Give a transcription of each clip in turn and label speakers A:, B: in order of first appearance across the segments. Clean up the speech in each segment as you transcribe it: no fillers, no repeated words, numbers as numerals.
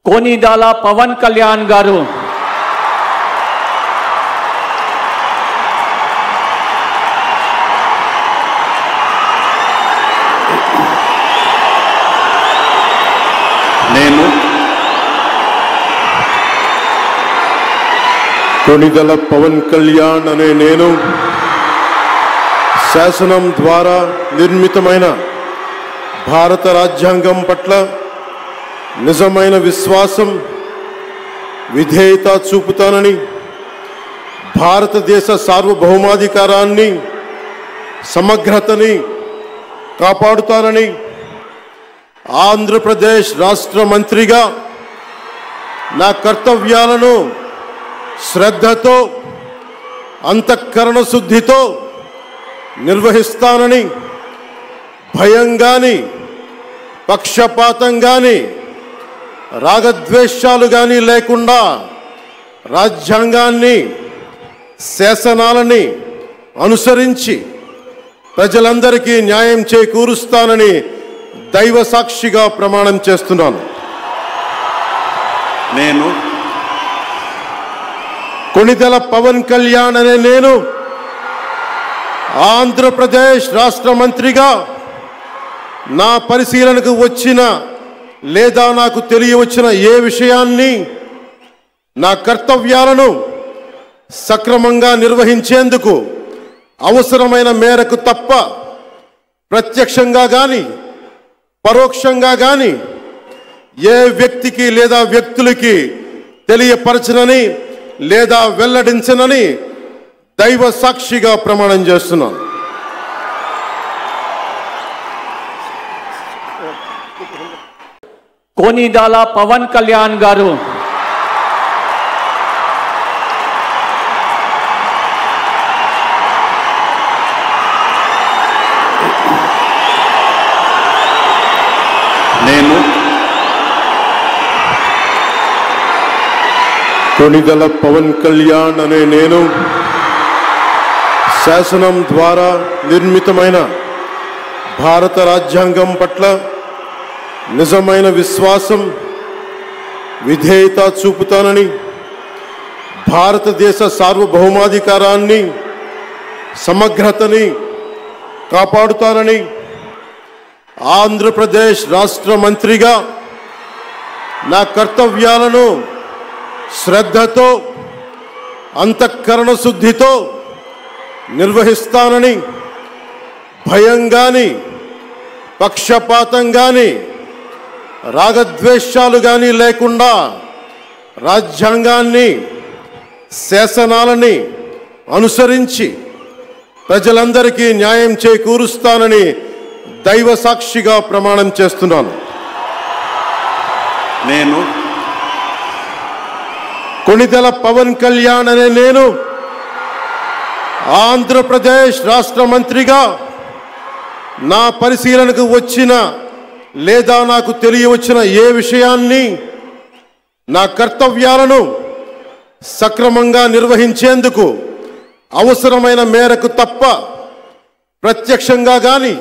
A: कोनीदाला पवन कल्याण गारू
B: నేను కొనిదల పవన్ కళ్యాణ్ అనే నేను శాసనం ద్వారా నిర్మితమైన భారత రాజ్యాంగం పట్ల నిజమైన విశ్వాసం విధేయత చూపుతానని భారతదేశ సార్వభౌమాధికారాన్ని సమగ్రతని కాపాడుతానని ఆంధ్రప్రదేశ్ రాష్ట్ర మంత్రిగా నా కర్తవ్యాలను శ్రద్ధతో అంతఃకరణ శుద్ధితో నిర్వహిస్తానని భయం గాని పక్షపాతం గాని రాగద్వేషాలు గాని లేకుండా రాజ్యాంగాన్ని శాసనాలని అనుసరించి ప్రజలందరికీ న్యాయం చేకూరుస్తానని దైవ సాక్షిగా ప్రమాణం చేస్తున్నాను. నేను కొనిదెల పవన్ కళ్యాణ్ అనే నేను ఆంధ్రప్రదేశ్ రాష్ట్ర మంత్రిగా నా పరిశీలనకు వచ్చిన లేదా నాకు తెలియవచ్చిన ఏ విషయాన్ని నా కర్తవ్యాలను సక్రమంగా నిర్వహించేందుకు అవసరమైన మేరకు తప్ప ప్రత్యక్షంగా గాని పరోక్షంగా గాని ఏ వ్యక్తికి లేదా వ్యక్తులకి తెలియపరచనని లేదా వెల్లడించనని దైవ సాక్షిగా ప్రమాణం చేస్తున్నాను.
A: कोनीदाला पवन कल्याण गारू
B: నేను కొనిదల పవన్ కళ్యాణ్ అనే నేను శాసనం ద్వారా నిర్మితమైన భారత రాజ్యాంగం పట్ల నిజమైన విశ్వాసం విధేయత చూపుతానని భారతదేశ సార్వభౌమాధికారాన్ని సమగ్రతని కాపాడుతానని ఆంధ్రప్రదేశ్ రాష్ట్ర మంత్రిగా నా కర్తవ్యాలను శ్రద్ధతో అంతఃకరణ శుద్ధితో నిర్వహిస్తానని భయం గాని పక్షపాతం గాని రాగద్వేషాలు గాని లేకుండా రాజ్యాంగాన్ని శాసనాలని అనుసరించి ప్రజలందరికీ న్యాయం చేకూరుస్తానని దైవ సాక్షిగా ప్రమాణం చేస్తున్నాను. నేను కొనిదెల పవన్ కళ్యాణ్ అనే నేను ఆంధ్రప్రదేశ్ రాష్ట్ర మంత్రిగా నా పరిశీలనకు వచ్చిన లేదా నాకు తెలియవచ్చిన ఏ విషయాన్ని నా కర్తవ్యాలను సక్రమంగా నిర్వహించేందుకు అవసరమైన మేరకు తప్ప ప్రత్యక్షంగా గాని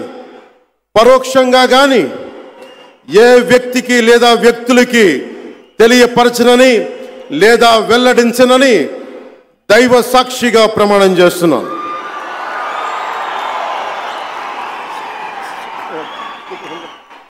B: పరోక్షంగా గాని ఏ వ్యక్తికి లేదా వ్యక్తులకి తెలియపరచనని లేదా వెల్లడించనని దైవ సాక్షిగా ప్రమాణం చేస్తున్నాను.